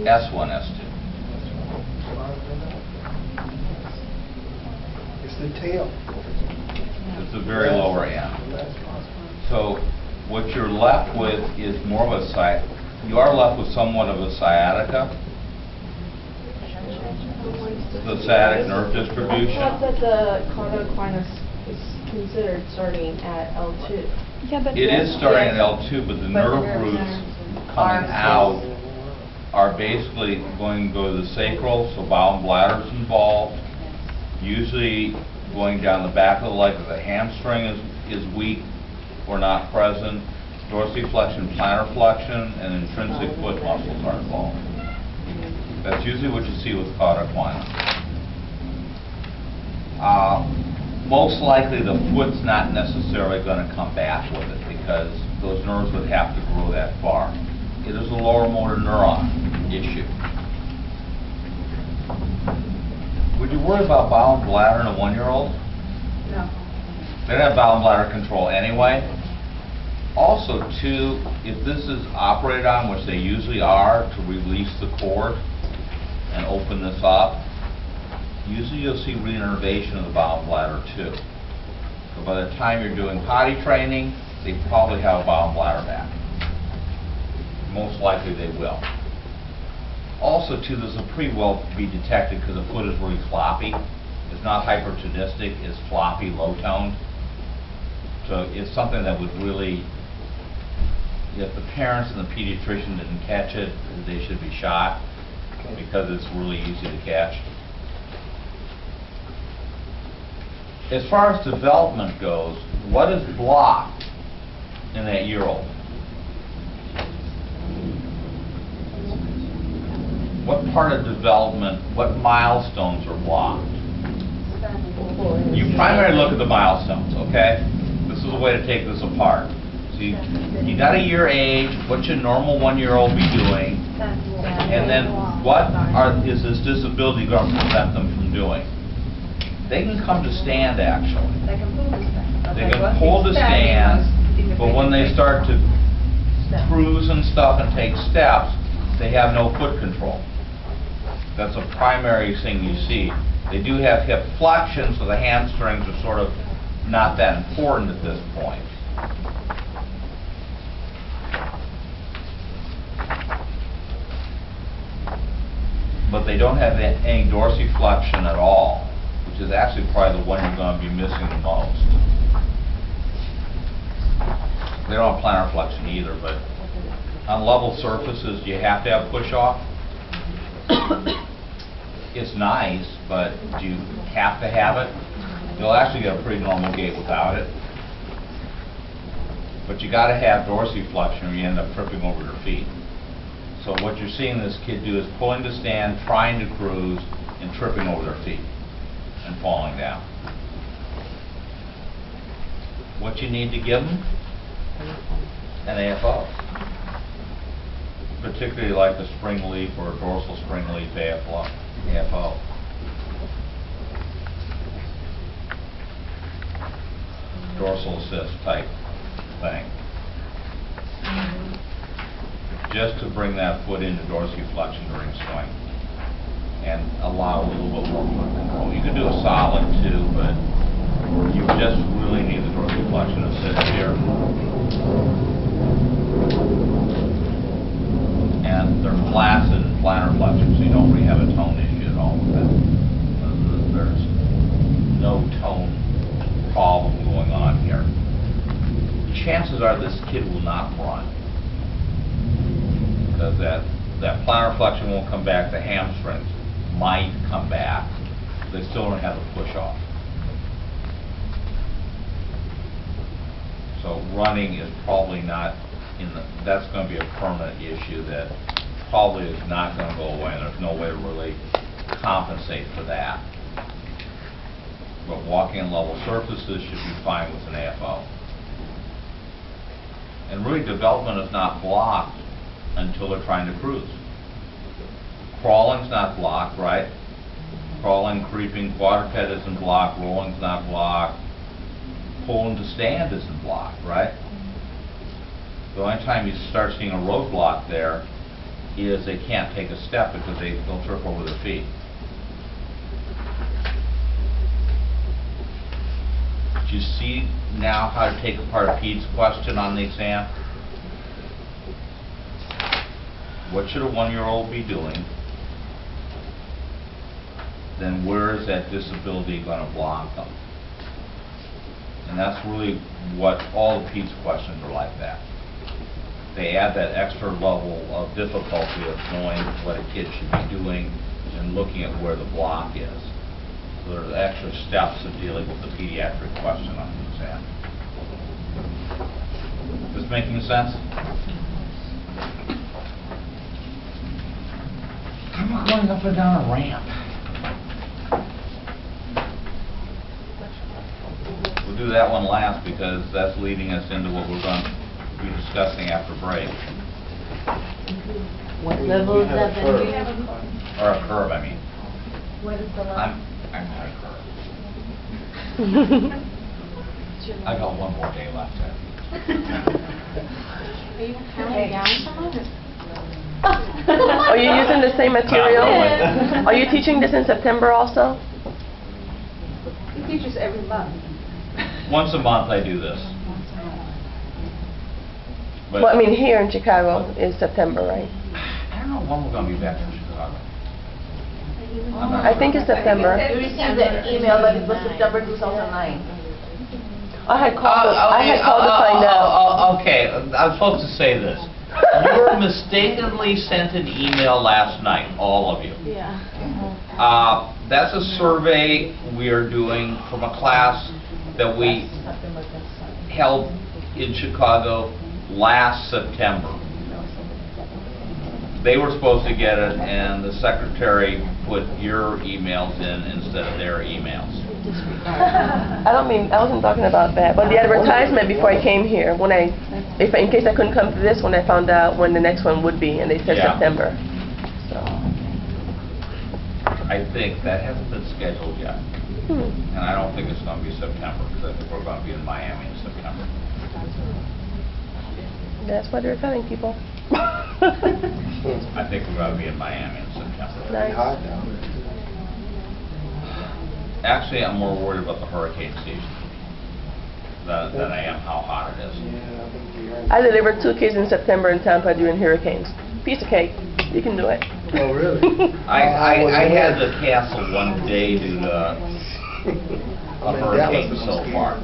S1, S2. It's the tail. It's the very lower end. So what you're left with is more of a you are left with somewhat of a sciatica, the sciatic nerve distribution. I thought that the cauda equina is considered starting at L2. Yeah, but It is starting at L2, but the nerve roots coming out are basically going to go to the sacral, so bowel and bladder is involved. Usually going down the back of the leg, if the hamstring is weak or not present, dorsiflexion, plantar flexion, and intrinsic foot muscles are involved. That's usually what you see with cauda equina. Most likely the foot's not necessarily going to come back with it because those nerves would have to grow that far. It is a lower motor neuron issue. Would you worry about bowel and bladder in a 1-year-old? No. They don't have bowel and bladder control anyway. Also, too, if this is operated on, which they usually are, to release the cord and open this up, usually you'll see reinnervation of the bowel and bladder too. So by the time you're doing potty training, they probably have bowel and bladder back. Most likely they will. Also too, this will pretty well be detected because the foot is really floppy. It's not hypertonistic, it's floppy, low-toned. So it's something that would really, if the parents and the pediatrician didn't catch it, they should be shot because it's really easy to catch. As far as development goes, what is blocked in that year-old? What part of development, what milestones are blocked? You primarily look at the milestones, okay? This is a way to take this apart. So you got a year age, what should a normal 1-year-old be doing? And then what is this disability going to prevent them from doing? They can come to stand, actually. They can pull to stand, but when they start to cruise and stuff and take steps, they have no foot control. That's a primary thing you see. They do have hip flexion, so the hamstrings are sort of not that important at this point. But they don't have any dorsiflexion at all, which is actually probably the one you're going to be missing the most. They don't have plantar flexion either, but on level surfaces, you have to have push-off. It's nice, but do you have to have it? You'll actually get a pretty normal gait without it. But you got to have dorsiflexion or you end up tripping over your feet. So what you're seeing this kid do is pulling to stand, trying to cruise, and tripping over their feet and falling down. What you need to give them? An AFO. Particularly like the spring leaf or a dorsal spring leaf AFO. Dorsal assist type thing. Just to bring that foot into dorsiflexion during swing and allow a little bit more foot control. You can do a solid too, but you just really need the dorsiflexion assist here. And they're flaccid and plantar flexion, so you don't really have a tone issue at all with that. There's no tone problem going on here. Chances are this kid will not run because that plantar flexion won't come back. The hamstrings might come back. They still don't have a push-off. So running is probably not that's going to be a permanent issue that probably is not going to go away, and there's no way to really compensate for that. But walking on level surfaces should be fine with an AFO. And really, development is not blocked until they're trying to cruise. Crawling's not blocked, right? Crawling, creeping, quadruped isn't blocked, rolling's not blocked, pulling to stand isn't blocked, right? The only time you start seeing a roadblock there is they can't take a step because they'll trip over their feet. Do you see now how to take apart Pete's question on the exam? What should a 1-year-old be doing? Then where is that disability going to block them? And that's really what all the Pete's questions are like that. They add that extra level of difficulty of knowing what a kid should be doing and looking at where the block is. So there's extra steps of dealing with the pediatric question on the exam. Is this making sense? I'm not going up and down a ramp. We'll do that one last because that's leading us into what we're going to be discussing after break. What level is that then? Or a curve, I mean. What is the level? I'm not a curve. I got one more day left. Are you counting down someone? Are you using the same material? Yeah. Are you teaching this in September also? He teaches every month. Once a month I do this. But Well, I mean, here in Chicago is September, right? I don't know when we're going to be back in Chicago. I think it's September. You received an email that it was September 2009. I had called to find out. Okay, I'm supposed to say this. You were mistakenly sent an email last night, all of you. Yeah. That's a survey we are doing from a class that we held in Chicago last September. They were supposed to get it, and the secretary put your emails in instead of their emails. I wasn't talking about that, but the advertisement before I came here, in case I couldn't come to this one, I found out when the next one would be, and they said Yeah. September. So, I think that hasn't been scheduled yet, and I don't think it's going to be September, because I think we're going to be in Miami in September. that's what they're telling people. I think we're going to be in Miami in September. Nice. Actually, I'm more worried about the hurricane season than I am how hot it is. I delivered 2 kids in September in Tampa during hurricanes. Piece of cake. You can do it. Oh, really? I had to cancel one day due to a hurricane so far.